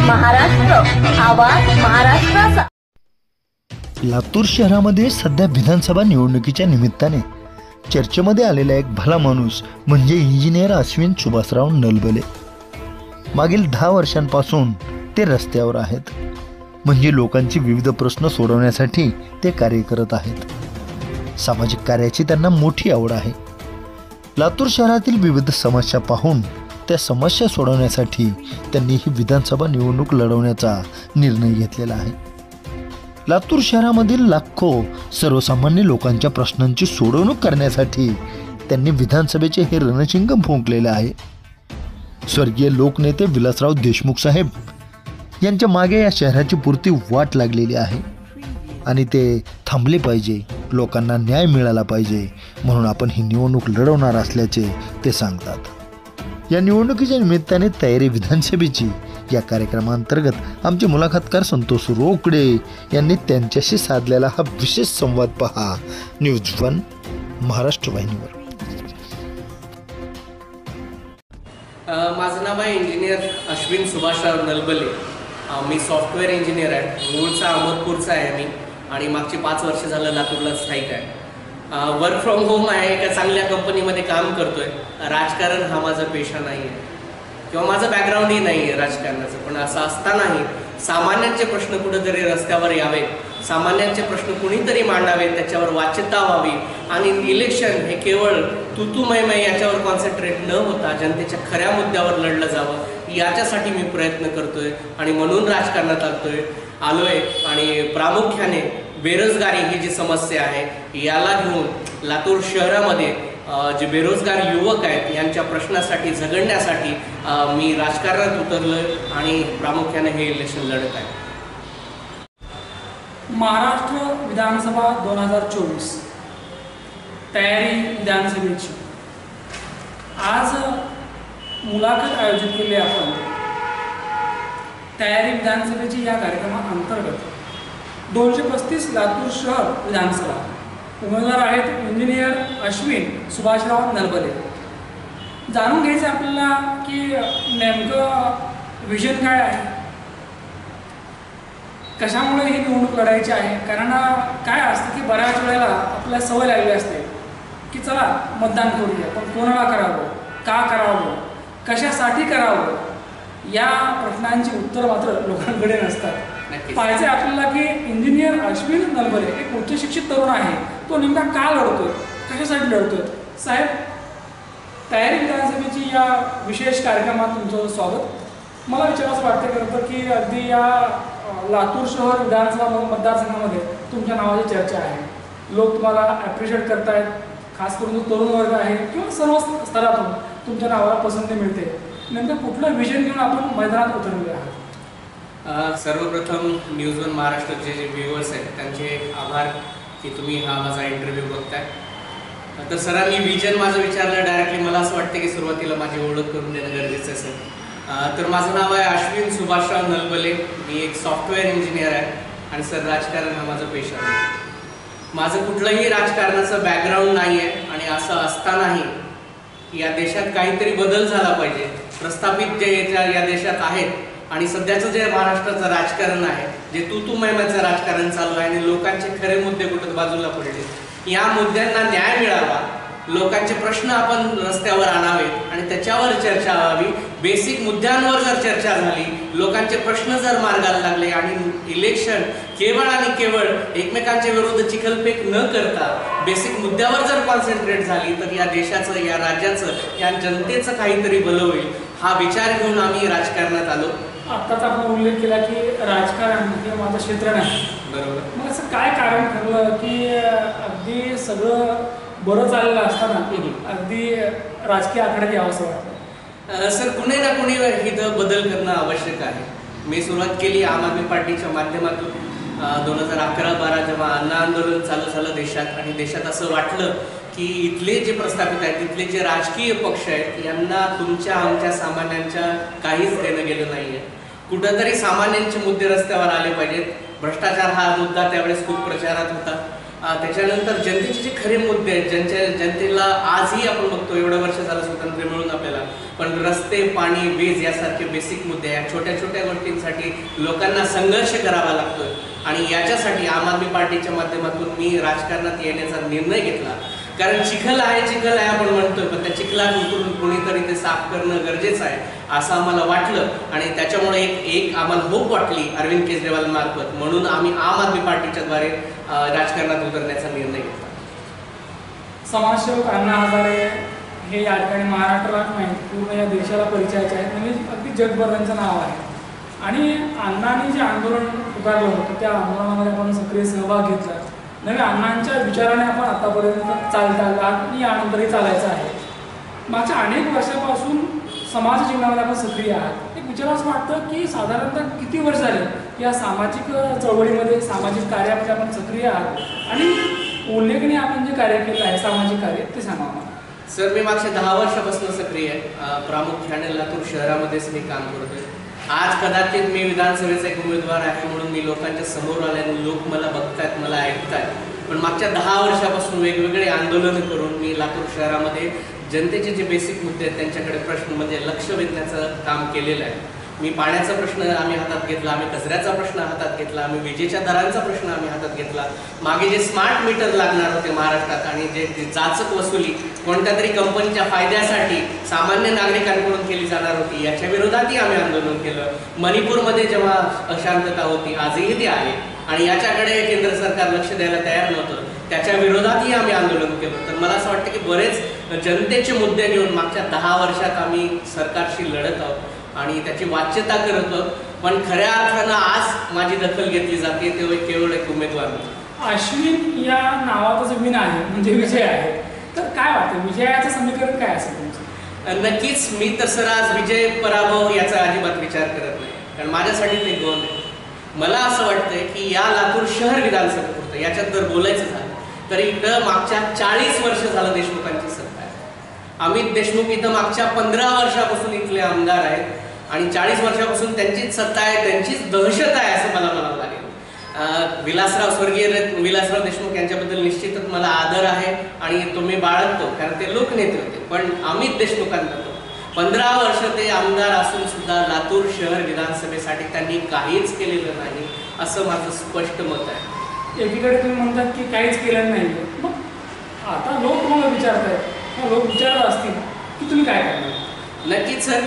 महाराष्ट्र, आवाज महाराष्ट्राचा। लातूर शहरामध्ये सध्या विधानसभा निवडणुकीच्या निमित्ताने चर्चेमध्ये आलेला एक भला माणूस म्हणजे इंजिनियर अश्विन सुभाषराव नलबले। मागील 10 वर्षांपासून ते रस्त्यावर आहेत, म्हणजे लोकांची विविध प्रश्न सोडवण्यासाठी ते कार्य करत आहेत। सामाजिक कार्याची त्यांना मोठी आवड आहे। लातूर शहरातील विविध समस्या पाहून त्या समस्या सोडवण्यासाठी त्यांनी ही विधानसभा निवडणूक लढवण्याचा निर्णय घेतलेला आहे। लातूर शहरामधील लाखो सर्वसामान्य लोकांच्या प्रश्नांची सोडवणूक करण्यासाठी त्यांनी विधानसभेचे हे रणशिंग फुंकलेले आहे। स्वर्गीय लोकनेते विलासराव देशमुख साहेब यांच्या मागे या शहराची पुरती वाट लागलेली आहे आणि ते थांबले पाहिजे, लोकांना न्याय मिळाला पाहिजे, म्हणून आपण ही निवडणूक लढवणार असल्याचे ते सांगतात। या निवडणुकीच्या निमित्ताने तयारी विधानसभेची या कार्यक्रमांतर्गत आमचे मुलाखतकार संतोष रोकडे यांनी त्यांच्याशी साधलेला हा विशेष संवाद पहा न्यूज 1 महाराष्ट्र वाहिनीवर। माझं नाव आहे इंजिनियर अश्विन सुभाषराव नलबले। मी सॉफ्टवेअर इंजिनियर आहे। मूळचा अहमदपूरचा आहे मी आणि मागची 5 वर्ष झालं लातूरला स्थायिक आहे। वर्क फ्रॉम होम आहे, एका चांगल्या कंपनीमध्ये काम करतोय। राजकारण हा माझा पेशा नाही आहे किंवा माझं बॅकग्राऊंडही नाही आहे राजकारणाचं, पण असं असतानाही सामान्यांचे प्रश्न कुठेतरी रस्त्यावर यावेत, सामान्यांचे प्रश्न कुणीतरी मांडावेत, त्याच्यावर वाच्यता व्हावी आणि इलेक्शन हे केवळ तुतुमय याच्यावर कॉन्सन्ट्रेट न होता जनतेच्या खऱ्या मुद्द्यावर लढलं जावं याच्यासाठी मी प्रयत्न करतोय आणि म्हणून राजकारणात आलोय। आणि प्रामुख्याने बेरोजगारी ही जी समस्या आहे याला घेऊन लातूर शहरामध्ये जे बेरोजगार युवक आहेत यांच्या प्रश्नासाठी झगडण्यासाठी मी राजकारणात उतरलोय आणि प्रामुख्याने हे इलेक्शन लढत आहे। महाराष्ट्र विधानसभा 2024 तयारी विधानसभेची आज मुलाखत आयोजित केली आपण। तयारी विधानसभेची या कार्यक्रमाअंतर्गत 235 लातूर शहर विधानसभा उमेदवार आहेत इंजिनियर अश्विन सुभाषराव नलबले। जाणून घ्यायचं आपल्याला की नेमकं विजन काय आहे, कशामुळे ही निवडणूक लढायची आहे। कारण काय असतं की बऱ्याच वेळेला आपल्याला सवय लागली असते की चला मतदान करूया, पण कोणाला करावं, का करावं, कशासाठी करावं, या प्रश्नांची उत्तर मात्र लोकांकडे नसतात। पाहायचं आपल्याला की इंजिनियर अश्विन नलबले एक उच्च शिक्षित तरुण आहे, तो नेमका का लढतोय, कशासाठी लढतोय। साहेब, तयारी विधानसभेची या विशेष कार्यक्रमात तुमचं स्वागत। मला विचारायचं वाटतं खरं तर की अगदी या लातूर शहर विधानसभा मतदारसंघामध्ये तुमच्या नावाची चर्चा आहे। लोक तुम्हाला ॲप्रिशिएट करतायत, खास करून जो तरुण वर्ग आहे किंवा सर्व स्तरातून तुमच्या नावाला पसंती मिळते। नेमकं कुठलं विजन घेऊन आपण मैदानात उतरलेले आहात? सर्वप्रथम न्यूज 1 महाराष्ट्राचे जे व्ह्युअर्स आहेत त्यांचे आभार की तुम्ही हा माझा इंटरव्ह्यू बघताय। तर सरांनी विजन माझं विचारलं डायरेक्टली, मला असं वाटतं की सुरुवातीला माझी ओळख करून देणं गरजेचं असेल। तर माझं नाव आहे अश्विन सुभाषराव नलबले, मी एक सॉफ्टवेअर इंजिनियर आहे आणि सर राजकारण हा माझा पेशा आहे। माझं कुठलंही राजकारणाचं बॅकग्राऊंड नाही आहे आणि असं असतानाही या देशात काहीतरी बदल झाला पाहिजे। प्रस्थापित जे या देशात आहेत आणि सध्याचं जे महाराष्ट्राचं राजकारण आहे, जे तुतुमयचं राजकारण चालू आहे आणि लोकांचे खरे मुद्दे कुठं बाजूला पडले, या मुद्द्यांना न्याय मिळावा, लोकांचे प्रश्न आपण रस्त्यावर आणावेत आणि त्याच्यावर चर्चा व्हावी। बेसिक मुद्द्यांवर जर चर्चा झाली, लोकांचे प्रश्न जर मार्गाला लागले आणि इलेक्शन केवळ आणि केवळ एकमेकांच्या विरुद्ध चिखलफेक न करता बेसिक मुद्द्यावर जर कॉन्सन्ट्रेट झाली तर या देशाचं, या राज्याचं, या जनतेचं काहीतरी भलं होईल, हा विचार घेऊन आम्ही राजकारणात आलो। आत्ताच आपण उल्लेख केला की राजकारण हे माझं क्षेत्र नाही, बरोबर। मग असं काय कारण ठरलं की अगदी सगळं बरं चाललेलं असताना अगदी राजकीय आखाड्यात यावं असं वाटतं? सर, कुणी ना कुणी इथं बदल करणं आवश्यक आहे। मी सुरुवात केली आम आदमी पार्टीच्या माध्यमातून 2011-12 जेव्हा अन्न आंदोलन चालू झालं देशात आणि देशात असं वाटलं की इथले जे प्रस्थापित आहेत, इथले जे राजकीय पक्ष आहेत, यांना तुमच्या आमच्या सामान्यांच्या काहीच देणं गेलं नाही आहे। कुठंतरी सामान्यांचे मुद्दे रस्त्यावर आले पाहिजेत। भ्रष्टाचार हा मुद्दा त्यावेळेस खूप प्रचारात होता। त्याच्यानंतर जनतेचे जे खरे मुद्दे आहेत, जनतेला आजही आपण बघतो, एवढं वर्ष झालं स्वातंत्र्य मिळून आपल्याला, पण रस्ते, पाणी, वीज यासारखे बेसिक मुद्दे, या छोट्या छोट्या गोष्टींसाठी लोकांना संघर्ष करावा लागतोय आणि याच्यासाठी आम आदमी पार्टीच्या माध्यमातून मी राजकारणात येण्याचा निर्णय घेतला. कारण चिखल आहे आपण म्हणतोय, पण त्या चिखलात उतरून कोणीतरी ते साफ करणं गरजेचं आहे असं आम्हाला वाटलं आणि त्याच्यामुळे एक आम्हाला होप वाटली अरविंद केजरीवाल मार्फत, म्हणून आम्ही आम आदमी पार्टीच्या द्वारे राजकारणात उतरण्याचा निर्णय घेतला. समाजसेवक अण्णा हजारे हे या ठिकाणी महाराष्ट्रात नाही पूर्ण या देशाला परिचयाचे आहेत, म्हणजे अगदी जगभर त्यांचं नाव आहे. आणि अण्णांनी जे आंदोलन पुकारलं होतं त्या आंदोलनामध्ये आपण सक्रिय सहभाग घेतला. नव्हे अण्णांच्या विचाराने आपण आतापर्यंत चालतात आणि यानंतरही चालायचं आहे. मागच्या अनेक वर्षापासून समाज जीवनामध्ये आपण सक्रिय आहात. एक विचार असं वाटतं की साधारणतः किती वर्ष झाले या सामाजिक चळवळीमध्ये, सामाजिक कार्यामध्ये आपण सक्रिय आहात आणि उल्लेखनीय आपण जे कार्य केलं आहे सामाजिक कार्य ते सांगा मला. सर, मी मागच्या 10 वर्षापासून सक्रिय आहे. प्रामुख्याने लातूर शहरामध्येच मी काम करतोय. आज कदाचित मी विधानसभेचा एक उमेदवार आहे म्हणून मी लोकांच्या समोर आल्याने लोक मला बघतायत, मला ऐकतायत. पण मागच्या 10 वर्षापासून वेगवेगळे आंदोलनं करून मी लातूर शहरामध्ये जनतेचे जे बेसिक मुद्दे आहेत त्यांच्याकडे प्रश्न म्हणजे लक्ष वेधण्याचं काम केलेलं आहे. मी पाण्याचा प्रश्न आम्ही हातात घेतला, आम्ही कचऱ्याचा प्रश्न हातात घेतला, आम्ही विजेच्या दरांचा प्रश्न आम्ही हातात घेतला. मागे जे स्मार्ट मीटर लागणार होते महाराष्ट्रात आणि जे जाचक वसुली कोणत्या तरी कंपनीच्या फायद्यासाठी सामान्य नागरिकांकडून केली जाणार होती याच्या विरोधातही आम्ही आंदोलन केलं. मणिपूरमध्ये जेव्हा अशांतता होती, आजही ती आहे आणि याच्याकडे केंद्र सरकार लक्ष द्यायला तयार नव्हतं, त्याच्या विरोधातही आम्ही आंदोलन केलं. तर मला असं वाटतं की बरेच जनतेचे मुद्दे घेऊन मागच्या 10 वर्षात आम्ही सरकारशी लढत आहोत आणि त्याची वाच्यता करत आहोत. पण खऱ्या अर्थानं आज माझी दखल घेतली जाते तेव्हा केवळ एक उमेदवार. अश्विन या नावाचं विन आहे म्हणजे विजय आहे, तर काय वाटतं विजयाचं समीकरण काय असेल तुमचं? नक्कीच मी तर सर आज विजय पराभव याचा अजिबात विचार करत नाही, कारण माझ्यासाठी ते गोल आहे. मला असं वाटतंय की या लातूर शहर विधानसभेपुरतं याच्यात जर बोलायचं झालं तर इथं मागच्या 40 वर्ष झालं देशमुखांची सत्ता आहे. अमित देशमुख इथं मागच्या 15 वर्षापासून इथले आमदार आहेत आणि 40 वर्षापासून त्यांचीच सत्ता आहे, त्यांचीच दहशत आहे असं मला म्हणावं लागेल. स्वर्गीय विलासराव देशमुख यांच्याबद्दल निश्चितच मला आदर आहे आणि तो मी बाळगतो, कारण ते लोकनेते होते. पण अमित देशमुखांना 15 वर्ष ते आमदार असून सुद्धा लातूर शहर विधानसभेसाठी त्यांनी काहीच केलेलं नाही असं माझं स्पष्ट मत आहे. एकीकडे तुम्ही म्हणतात की काहीच केलं नाही, मग आता लोक तुम्हाला विचारतायत, लोक विचारत असतील की तुम्ही काय करणार? नक्कीच सर,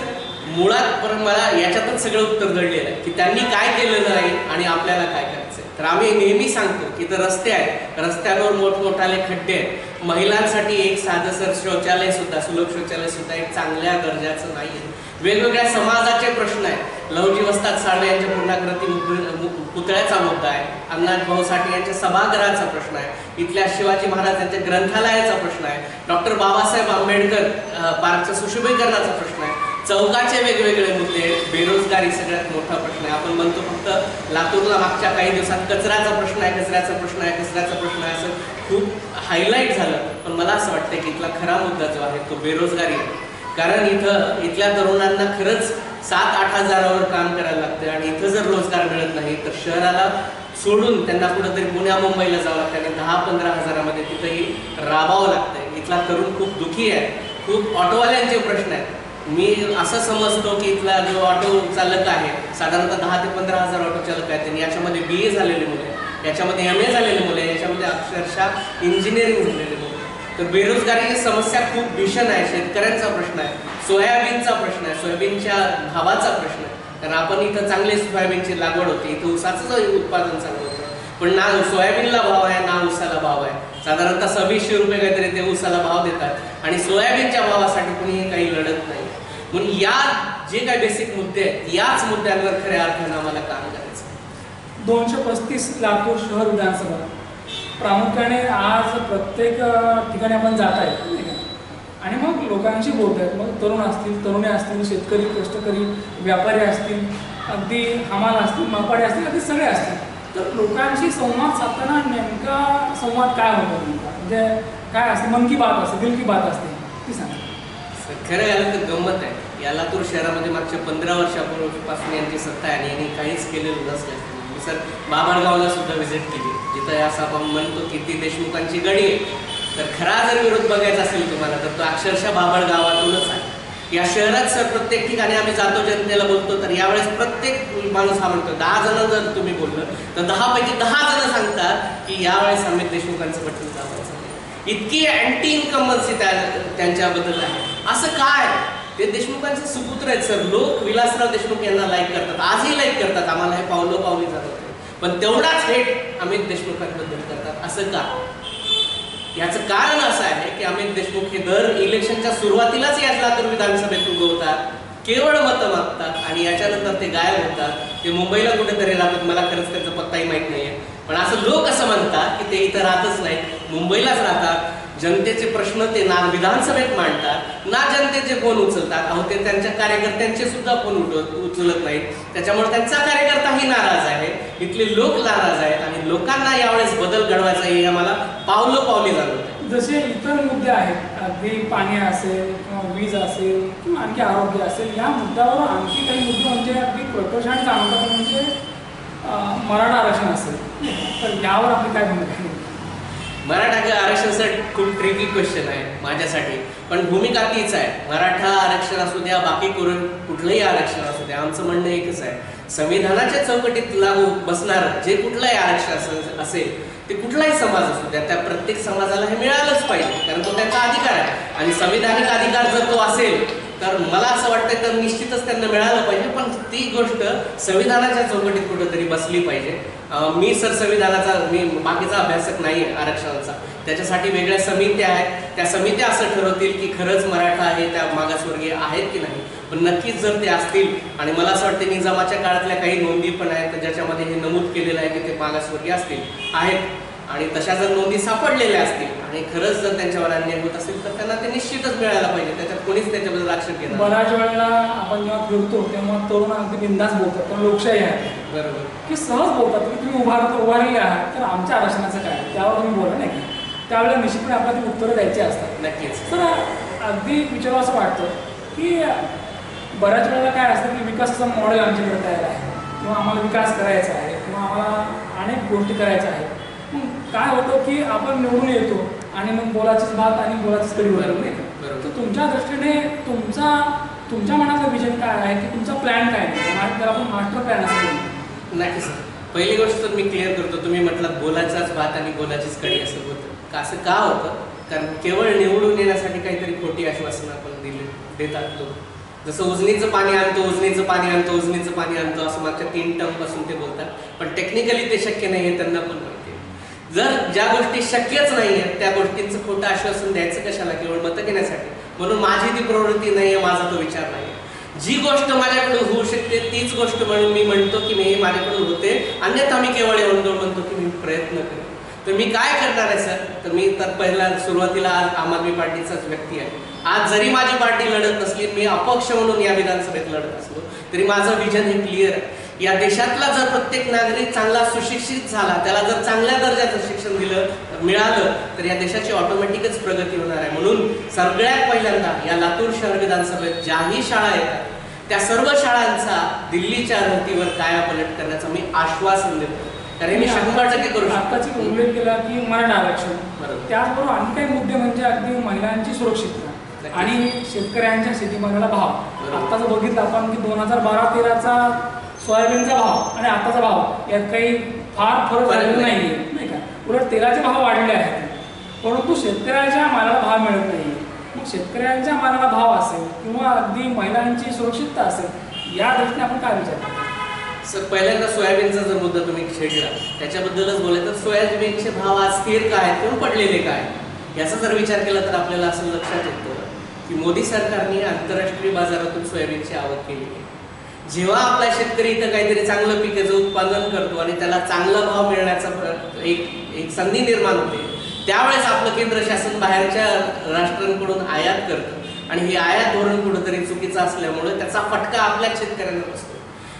मुळात पण मला याच्यातच सगळं उत्तर दडलेलं आहे की त्यांनी काय केलेलं नाही आणि आपल्याला काय करायचं आहे. तर आम्ही नेहमी सांगतो की इथं रस्ते आहेत, रस्त्यांवर मोठमोठाले खड्डे आहेत, महिलांसाठी एक साधंसर शौचालय सुद्धा, सुलभ शौचालय सुद्धा एक चांगल्या दर्जाचं नाही आहे. वेगवेगळ्या समाजाचे प्रश्न आहेत. लहुजी वस्ताद साळवे यांच्या पूर्णाकृती पुतळ्याचा मुद्दा आहे, अण्णाजी भाऊ साठे यांच्या सभागृहाचा प्रश्न आहे, इथल्या शिवाजी महाराज यांच्या ग्रंथालयाचा प्रश्न आहे, डॉक्टर बाबासाहेब आंबेडकर पार्कच्या सुशोभीकरणाचा प्रश्न आहे, चौकाचे वेगवेगळे मुद्दे, बेरोजगारी सगळ्यात मोठा प्रश्न आहे. आपण म्हणतो फक्त लातूरला मागच्या काही दिवसात कचऱ्याचा प्रश्न आहे, कचऱ्याचा प्रश्न आहे, कचऱ्याचा प्रश्न आहे असं खूप हायलाईट झालं. पण मला असं वाटतं की इथला खरा मुद्दा जो आहे तो बेरोजगारी आहे. कारण इथल्या तरुणांना खरंच 7-8 हजारावर काम करायला लागतं आणि इथं जर रोजगार मिळत नाही तर शहराला सोडून त्यांना कुठंतरी पुण्या मुंबईला जावं लागतं आणि 10-15 हजारामध्ये तिथंही राबावं लागतंय. इथला तरुण खूप दुःखी आहे. खूप ऑटोवाल्यांचे प्रश्न आहेत. मी असं समजतो की इथला जो ऑटो चालक आहे साधारणतः 10 ते 15 हजार ऑटो चालक आहेत, त्यांनी याच्यामध्ये BA झालेले मुले, याच्यामध्ये MA झालेले मुले, याच्यामध्ये अक्षरशः इंजिनिअरिंग झालेले मुले. तर बेरोजगारीची समस्या खूप भीषण आहे. शेतकऱ्यांचा प्रश्न आहे, सोयाबीनचा प्रश्न आहे, सोयाबीनच्या भावाचा प्रश्न आहे. कारण आपण इथं चांगली सोयाबीनची लागवड होती, इथं ऊसाचं उत्पादन चांगलं होतं, पण ना सोयाबीनला भाव आहे ना ऊसाला भाव आहे. साधारणतः 2600 रुपये काहीतरी ते ऊसाला भाव देतात आणि सोयाबीनच्या भावासाठी कुणीही काही लढत नाही. म्हणून या जे काही बेसिक मुद्दे आहेत याच मुद्द्यांवर खऱ्या अर्थानं आम्हाला काम करायचं. 235 लातूर शहर विधानसभा प्रामुख्याने आज प्रत्येक ठिकाणी आपण जात आहे आणि मग लोकांशी बोलत आहेत. मग तरुण असतील, तरुणी असतील, शेतकरी, कष्टकरी, व्यापारी असतील, अगदी हमाल असतील, मापाडी असतील, अगदी सगळे असतील. तर लोकांशी संवाद साधताना नेमका संवाद काय होतो नेमका, म्हणजे काय असते, मन की बात असते, दिल की बात असते, ती सांगा. खरं याला तर गंमत आहे. या लातूर शहरामध्ये मागच्या 15 वर्षापूर्वीपासून यांची सत्ता आहे आणि यांनी काहीच केलेलं नसलं. मी सर बाभळगावला सुद्धा व्हिजिट केली, जिथं असं आपण म्हणतो की ती देशमुखांची गडी आहे. तर खरा जर विरोध बघायचा असेल तुम्हाला तर तो अक्षरशः बाभळगावातूनच आहे. या शहरात सर प्रत्येक ठिकाणी आम्ही जातो, जनतेला बोलतो, तर यावेळेस प्रत्येक माणूस हा म्हणतो, 10 जण जर तुम्ही बोललं तर 10 पैकी 10 जण सांगतात की यावेळेस अमित देशमुखांचं बटन दाबायचं. इतकी अँटी इन्कम्बन्सी त्यांच्याबद्दल आहे. असं काय? ते देशमुखांचे सुपुत्र आहेत सर. लोक विलासराव देशमुख यांना लाईक करतात, आजही लाईक करतात, आम्हाला हे पावलोपावली जातात, पण तेवढाच हेट अमित देशमुखांबद्दल करतात. असं का? याचं कारण असं आहे की अमित देशमुख हे दर इलेक्शनच्या सुरुवातीलाच या लातूर विधानसभेत उगवतात, केवळ मतं मागतात आणि याच्यानंतर ते गायब होतात. ते मुंबईला कुठेतरी राहतात, मला खरंच त्याचा पत्ताही माहीत नाहीये, पण असं लोक असं म्हणतात की ते इथं राहतच नाहीत, मुंबईलाच राहतात. जनतेचे प्रश्न ते ना विधानसभेत मांडतात ना जनतेचे फोन उचलतात. अहो, ते त्यांच्या कार्यकर्त्यांचे सुद्धा फोन उचलत नाहीत. त्याच्यामुळे त्यांचा कार्यकर्ताही नाराज आहे, इथले लोक नाराज आहेत आणि लोकांना यावेळेस बदल घडवायचा हे आम्हाला पावलोपावली जाणवत आहे. जसे इतर मुद्दे आहेत, अगदी पाणी असेल किंवा वीज असेल किंवा आणखी आरोग्य असेल, या मुद्द्यावर आणखी काही मुद्दे म्हणजे अगदी कर्कशाने जाणवतात, म्हणजे मराठा आरक्षण असेल, तर यावर आपली काय भूमिका आहे? मराठा आरक्षणासाठी खूप ट्रिकी क्वेश्चन आहे माझ्यासाठी, पण भूमिका तीच आहे. मराठा आरक्षण असू द्या, बाकी कुठलंही आरक्षण असू द्या, आमचं म्हणणं एकच आहे, संविधानाच्या चौकटीत लागू बसणार जे कुठलंही आरक्षण असेल, ते कुठलाही समाज असू द्या, त्या प्रत्येक समाजाला हे मिळालंच पाहिजे, कारण तो त्यांचा अधिकार आहे. आणि संविधानिक अधिकार जर तो असेल तर मला असं वाटतं तर निश्चितच त्यांना मिळालं पाहिजे, पण ती गोष्ट संविधानाच्या चौकटीत कुठंतरी बसली पाहिजे. मी सर मी बाकीचा अभ्यासक नाही आहे आरक्षणाचा, त्याच्यासाठी वेगळ्या समित्या आहेत, त्या समित्या असं ठरवतील की खरंच मराठा हे त्या मागासवर्गीय आहेत की नाही. पण नक्कीच जर ते असतील, आणि मला असं वाटतं निजामाच्या काळातल्या काही नोंदी पण आहेत ज्याच्यामध्ये हे नमूद केलेलं आहे की ते मागासवर्गीय आहेत, आणि तशा जर नोंदी सापडलेल्या असतील आणि खरंच जर त्यांच्यावर अन्याय होत असेल तर त्यांना ते निश्चितच मिळायला पाहिजे. त्याच्यात कोणीच त्याच्याबद्दल आक्षेप घेणार. बऱ्याच वेळेला आपण जेव्हा फिरतो तेव्हा तरुण अगदी बिंदास बोलतात, पण लोकशाही आहे बरोबर की सहज बोलतात की तुम्ही उभारलेले आहात तर आमच्या आरक्षणाचं काय, त्यावर तुम्ही बोला नाही का, त्यावेळेला निश्चितपणे आपल्याला ती उत्तरं द्यायची असतात. नक्कीच तर अगदी विचारावं असं वाटतं की बऱ्याच वेळेला काय असतं की विकासाचं मॉडेल आमच्याकडे तयार आहे, किंवा आम्हाला विकास करायचा आहे, किंवा आम्हाला अनेक गोष्टी करायच्या आहेत. काय होतं की आपण निवडून येतो आणि मग बोलाचीच भात आणि बोलाचीच कडी होणार नाही का. तर तुमच्या दृष्टीने तुमच्या मनातलं विजन काय आहे, की तुमचा प्लॅन काय आहे, त्याला आपण मास्टर प्लॅन असेल? नक्की सर. पहिली गोष्ट तर मी क्लिअर करतो, तुम्ही म्हटलात बोलाचाच भात आणि बोलाचीच कडी असं होतं. असं का होतं? कारण केवळ निवडून येण्यासाठी काहीतरी खोटी आश्वासनं आपण देतात लोक. जसं उजनीचं पाणी आणतो असं मागच्या 3 टर्मपासून ते बोलतात, पण टेक्निकली ते शक्य नाही हे त्यांना पण माहिती. जर ज्या गोष्टी शक्यच नाही आहेत त्या गोष्टींचं खोटं आश्वासन द्यायचं कशाला, केवळ मतं घेण्यासाठी. म्हणून माझी ती प्रवृत्ती नाही आहे, माझा तो विचार नाही आहे. जी गोष्ट माझ्याकडून होऊ शकते तीच गोष्ट म्हणून मी म्हणतो की मी माझ्याकडून होते, अन्यथा मी केवळ एवढं म्हणतो की मी प्रयत्न करेन. तर मी काय करणार आहे सर, तर मी तर पहिला सुरुवातीला आम आदमी पार्टीचाच व्यक्ती आहे. आज जरी माझी पार्टी लढत नसली, मी अपक्ष म्हणून या विधानसभेत लढत असलो तरी माझं विजन हे क्लिअर आहे. या देशातला जर प्रत्येक नागरिक चांगला सुशिक्षित झाला, त्याला जर चांगल्या दर्जाचं शिक्षण मिळालं तर या देशाची ऑटोमॅटिकच प्रगती होणार आहे. म्हणून सगळ्यात पहिल्यांदा या लातूर शहर विधानसभेत ज्याही शाळा येतात त्या सर्व शाळांचा दिल्लीच्या धर्तीवर कायापालट करण्याचं मी आश्वासन देतो, कारण मी 100% करू शकतो. आताच उल्लेख केला की मराठा आरक्षण, बरोबर. त्याचबरोबर आणखी काही मुद्दे म्हणजे अगदी महिलांची सुरक्षितता आणि शेतकऱ्यांच्या शेतीमालाला भाव. आत्ताच बघितलं आपण की 2012-13चा सोयाबीनचा भाव आणि आताचा भाव यात काही फार फरक झालेला नाहीये, नाही का. उलट तेलाचे भाव वाढले आहेत, परंतु शेतकऱ्याच्या मालाला भाव मिळत नाही. मग शेतकऱ्यांच्या मालाला भाव असेल किंवा अगदी महिलांची सुरक्षितता असेल, या दृष्टीने आपण काय विचार करतो? सर, पहिल्यांदा सोयाबीनचा जर मुद्दा तुम्ही छेडला त्याच्याबद्दलच बोलायचं तर सोयाबीनचे भाव आज स्थिर काय किंवा पडलेले काय याचा जर विचार केला तर आपल्याला असं लक्षात येतं की मोदी सरकारने आंतरराष्ट्रीय बाजारातून सोयाबीनची आवक केली आहे. जेव्हा आपला शेतकरी इथं काहीतरी चांगलं पिकाचं उत्पादन करतो आणि त्याला चांगला भाव मिळण्याचा एक संधी निर्माण होते, त्यावेळेस आपलं केंद्र शासन बाहेरच्या राष्ट्रांकडून आयात करतं आणि हे आयात धोरण कुठंतरी चुकीचं असल्यामुळे त्याचा फटका आपल्या शेतकऱ्यांना बसतो.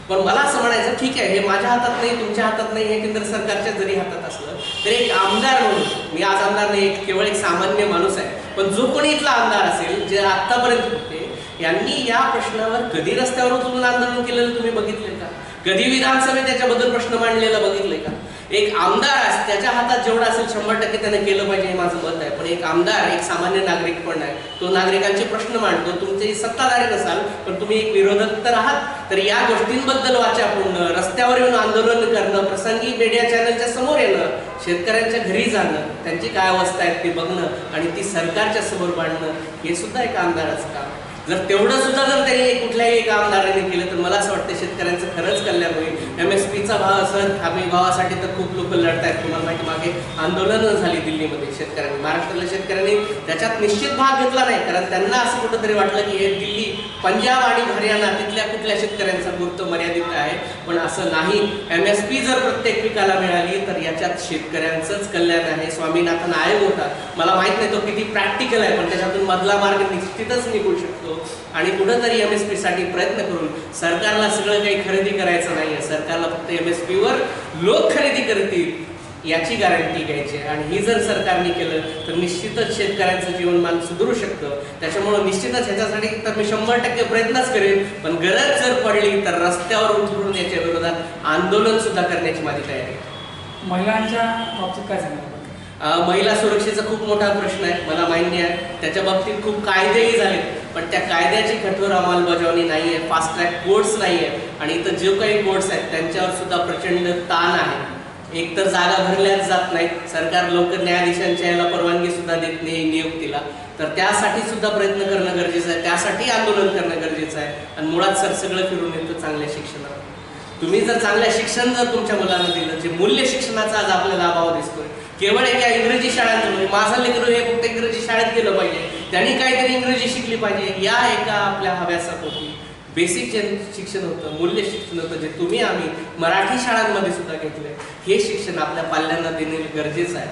पण मला असं म्हणायचं, ठीक आहे, हे माझ्या हातात नाही, तुमच्या हातात नाही, हे केंद्र सरकारच्या जरी हातात असलं तरी एक आमदार म्हणून, मी आज आमदार नाही, केवळ एक सामान्य माणूस आहे, पण जो कोणी इथला आमदार असेल जे आतापर्यंत होते, यांनी या प्रश्नावर कधी रस्त्यावर उतरून आंदोलन केलेलं तुम्ही बघितले का? कधी विधानसभेत त्याच्याबद्दल प्रश्न मांडलेला बघितले का? एक आमदार त्याच्या हातात जेवढं असेल 100% त्याने केलं पाहिजे हे माझं मत आहे. पण एक आमदार एक सामान्य नागरिक पण आहे, तो नागरिकांचे प्रश्न मांडतो. तुमचे सत्ताधारी नसाल पण तुम्ही एक विरोधक तर आहात, तर या गोष्टींबद्दल वाचा पूर्ण रस्त्यावर येऊन आंदोलन करणं, प्रसंगी मीडिया चॅनलच्या समोर येणं, शेतकऱ्यांच्या घरी जाणं, त्यांची काय अवस्था आहे ते बघणं आणि ती सरकारच्या समोर मांडणं, हे सुद्धा एक आमदाराचं काम. जर तेवढं सुद्धा जर त्यांनी कुठल्याही एका आमदारांनी केलं तर मला असं वाटतं शेतकऱ्यांचं खरंच कल्याण होईल. MSPचा भाव असं हमी भावासाठी तर खूप लोक लढत आहेत. तुम्हाला माहिती मागे आंदोलनं झाली दिल्लीमध्ये शेतकऱ्यांनी, महाराष्ट्रातल्या शेतकऱ्यांनी त्याच्यात निश्चित भाग घेतला नाही, कारण त्यांना असं कुठंतरी वाटलं की हे दिल्ली, पंजाब आणि हरियाणा तिथल्या कुठल्या शेतकऱ्यांचा पुरतं मर्यादित आहे. पण असं नाही. MSP जर प्रत्येक पिकाला मिळाली तर याच्यात शेतकऱ्यांचंच कल्याण आहे. स्वामीनाथन आयोग होता, मला माहित नाही तो किती प्रॅक्टिकल आहे, पण त्याच्यातून मधला मार्ग निश्चितच निघू शकतो. आणि कुठंतरी MSP साठी प्रयत्न करून सरकारला सगळं काही खरेदी करायचं नाहीये, सरकारला फक्त MSP वर लोक खरेदी करतील याची गॅरंटी घ्यायची. आणि ही जर सरकारने केलं तर निश्चितच शेतकऱ्यांचं जीवनमान सुधारू शकतं. त्याच्यामुळे निश्चितच ह्याच्यासाठी तर मी 100% प्रयत्नच करेन, पण गरज जर पडली तर रस्त्यावर उतरून याच्या विरोधात आंदोलन सुद्धा करण्याची माझी तयारी आहे. महिलांच्या बाबतीत काय सांगाल? महिला सुरक्षेचा खूप मोठा प्रश्न आहे, मला मान्य आहे. त्याच्या बाबतीत खूप कायदेही झालेत, पण त्या कायद्याची कठोर अंमलबजावणी नाही आहे, फास्ट ट्रॅक कोर्ट्स नाही आहे. आणि इथं जे काही कोर्ट्स आहेत त्यांच्यावर सुद्धा प्रचंड ताण आहे. एक तर जागा भरल्याच जात नाहीत, सरकार लवकर न्यायाधीशांच्या याला परवानगी सुद्धा देत नाही नियुक्तीला, तर त्यासाठी सुद्धा प्रयत्न करणं गरजेचं आहे, त्यासाठी आंदोलन करणं गरजेचं आहे. आणि मुळात सगळं फिरून येतं चांगल्या शिक्षणावर. तुम्ही जर चांगल्या शिक्षण जर तुमच्या मुलांना दिलं, जे मूल्य शिक्षणाचा आज आपल्याला अभाव दिसतोय, केवळ एका इंग्रजी शाळांचं, माझं लेकरू हे फक्त इंग्रजी शाळेत गेलं पाहिजे, त्यांनी काहीतरी इंग्रजी शिकली पाहिजे, या एका आपल्या हव्यासात होती. बेसिक जे शिक्षण होतं, मूल्य शिक्षण होतं, जे तुम्ही आम्ही मराठी शाळांमध्ये सुद्धा घेतलंय, हे शिक्षण आपल्या पाल्यांना देणे गरजेचं आहे.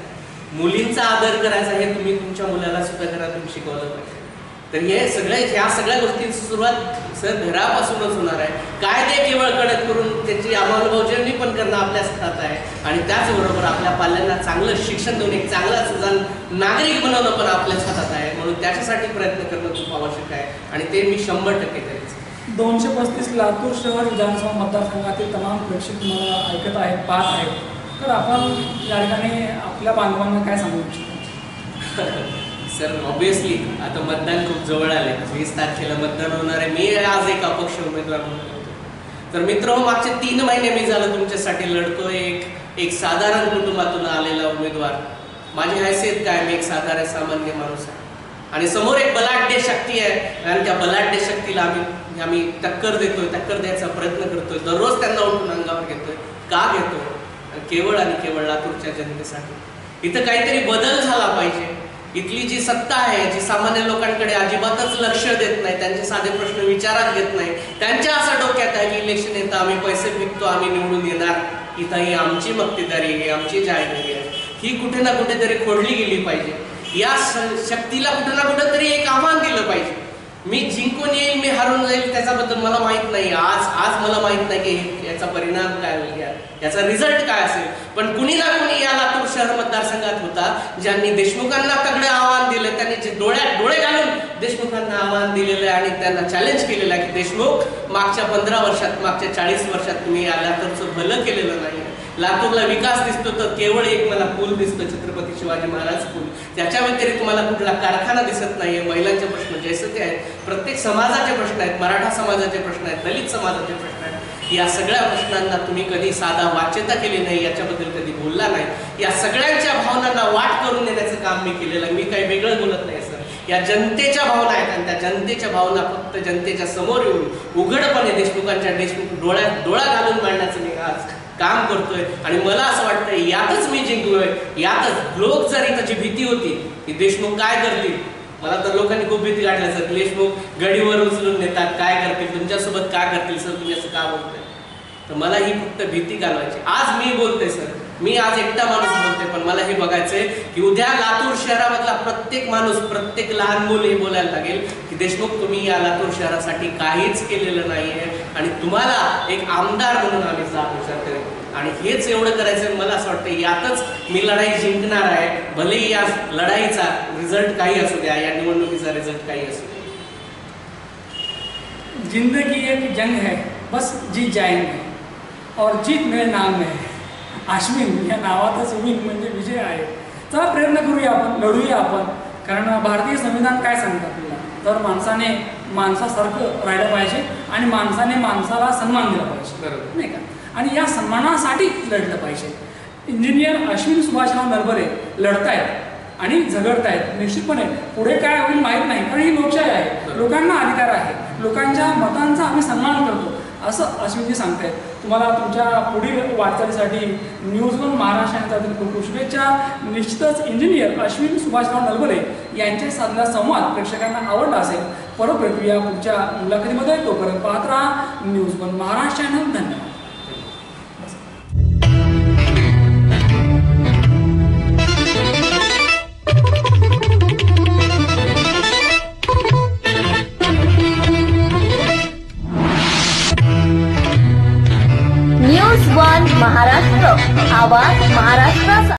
मुलींचा आदर करायचा हे तुम्ही तुमच्या मुलाला सुद्धा घरातून शिकवलं पाहिजे. तर हे ह्या सगळ्या गोष्टींची सुरुवात सर घरापासूनच होणार आहे. कायदे केवळ कडक करून त्याची अंमलबजावणी पण करणं आपल्या हातात आहे. आणि त्याचबरोबर आपल्या पाल्यांना चांगलं शिक्षण देऊन एक चांगला सजान नागरिक बनवणं पण आपल्याच हातात आहे. म्हणून त्याच्यासाठी प्रयत्न करणं खूप आवश्यक आहे आणि ते मी 100% करेन. 235 लातूर शहर विधानसभा मतदारसंघातील तमाम प्रेक्षक मला ऐकत आहेत, पाहत आहेत, तर आपण या ठिकाणी आपल्या बांधवांना काय सांगू इच्छितो? सर ऑब्विसली आता मतदान खूप जवळ आले, 20 तारखेला मतदान होणार आहे. मी आज एक अपक्ष उमेदवार म्हणून होतो. तर मित्र, मागचे 3 महिने मी झालं तुमच्यासाठी लढतोय. एक साधारण कुटुंबातून आलेला उमेदवार. माझी हैसियत काय, मी एक साधारण सामान्य माणूस आहे आणि समोर एक बलाढ्य शक्ती आहे आणि त्या बलाढ्य शक्तीला आम्ही टक्कर देतोय, टक्कर द्यायचा प्रयत्न करतोय. दररोज त्यांना उठून अंगावर घेतोय. का घेतोय? केवळ आणि केवळ लातूरच्या जनतेसाठी. इथं काहीतरी बदल झाला पाहिजे. इथली जी सत्ता आहे, जी सामान्य लोकांकडे अजिबातच लक्ष देत नाही, त्यांचे साधे प्रश्न विचारात घेत नाही, त्यांच्या असं डोक्यात आहे की इलेक्शन येतं, आम्ही पैसे फेकतो, आम्ही निवडून येणार, इथं ही आमची मक्तेदारी आहे, आमची जाहिराती आहे, ही कुठे ना कुठेतरी खोडली गेली पाहिजे. या शक्तीला कुठे ना कुठेतरी एक आव्हान दिलं पाहिजे. मी जिंकून येईल, मी हरून जाईल, त्याच्याबद्दल मला माहित नाही. आज मला माहित नाही की याचा परिणाम काय होईल, याचा रिझल्ट काय असेल. पण कुणी ना कुणी या लातूर शहर मतदारसंघात होता ज्यांनी देशमुखांना तगडं आव्हान दिलं, त्यांनी जे डोळे घालून देशमुखांना आव्हान दिलेलं आहे आणि त्यांना चॅलेंज केलेलं आहे की देशमुख, मागच्या 15 वर्षात, मागच्या 40 वर्षात तुम्ही या लातूरचं भलं केलेलं नाही. लातूरला विकास दिसतो तर केवळ एक मला पूल दिसतो, छत्रपती शिवाजी महाराज पूल. त्याच्या व्यतिरिक्त मला कुठला कारखाना दिसत नाहीये. महिलांचे प्रश्न जैसे ते आहेत, प्रत्येक समाजाचे प्रश्न आहेत, मराठा समाजाचे प्रश्न आहेत, दलित समाजाचे प्रश्न आहेत. या सगळ्या प्रश्नांना तुम्ही कधी साधा वाच्यता केली नाही, याच्याबद्दल कधी बोलला नाही. या सगळ्यांच्या भावनांना वाट करून देण्याचं काम मी केलेलं आहे. मी काही वेगळं बोलत नाही सर. या जनतेच्या भावना आहेत आणि त्या जनतेच्या भावना फक्त जनतेच्या समोर येऊन उघडपणे देशमुख डोळ्यात डोळा घालून मांडण्याचं मी आज काम करतोय. आणि मला असं वाटतं यातच मी जिंकलोय. यातच लोक जर इथं जी भीती होती की देशमुख काय करतील, मला तर लोकांनी खूप भीती काढल्या सर. देशमुख गडीवर उचलून नेतात, काय करतील, तुमच्यासोबत काय करतील सर, तुम्ही असं का बोलतोय. तर मला ही फक्त भीती घालवायची. आज मी बोलते सर, मी आज एकटा माणूस बोलते, पण मला हे बघायचंय की उद्या लातूर शहरामधला प्रत्येक माणूस, प्रत्येक लहान मुल हे बोलायला लागेल की देशमुख तुम्ही या लातूर शहरासाठी काहीच केलेलं नाहीये आणि तुम्हाला एक आमदार म्हणून आम्ही जात विचार करेल. आणि हेच एवढं करायचं मला असं वाटतं. यातच मी लढाई जिंकणार आहे. भलेही या लढाईचा रिझल्ट काही असू द्या, या निवडणुकीचा रिझल्ट काही असू द्या. जिंदगी एक जंग है, बस जीत जाएंगे और जीत मेरे नाम में है. अश्विन या नावातच विन म्हणजे विजय आहे. चला प्रयत्न करूया आपण, लढूया आपण. कारण भारतीय संविधान काय सांगतं आपल्याला, तर माणसाने माणसासारखं राहिलं पाहिजे आणि माणसाने माणसाला सन्मान दिला पाहिजे, बरोबर नाही का. आणि या सन्मानासाठी लढलं पाहिजे. इंजिनियर अश्विन सुभाषराव नलवडे लढतायत आणि झगडतायत. निश्चितपणे पुढे काय होईल माहीत नाही, कारण ही लोकशाही आहे, लोकांना अधिकार आहे, लोकांच्या मतांचा आम्ही सन्मान करतो असं अश्विनजी सांगतायत. तुम्हाला तुमच्या पुढील वाटचालीसाठी न्यूज1 महाराष्ट्र यांच्यातील खूप खूप शुभेच्छा. निश्चितच इंजिनियर अश्विन सुभाषराव नलवडे यांचे साधलेला संवाद प्रेक्षकांना आवडला असेल. परत भेटूया पुढच्या मुलाखतीमध्ये. तोपर्यंत पाहत राहा न्यूज1 महाराष्ट्र चॅनल. धन्यवाद. न्यूज 1 महाराष्ट्र, आवाज महाराष्ट्राचा.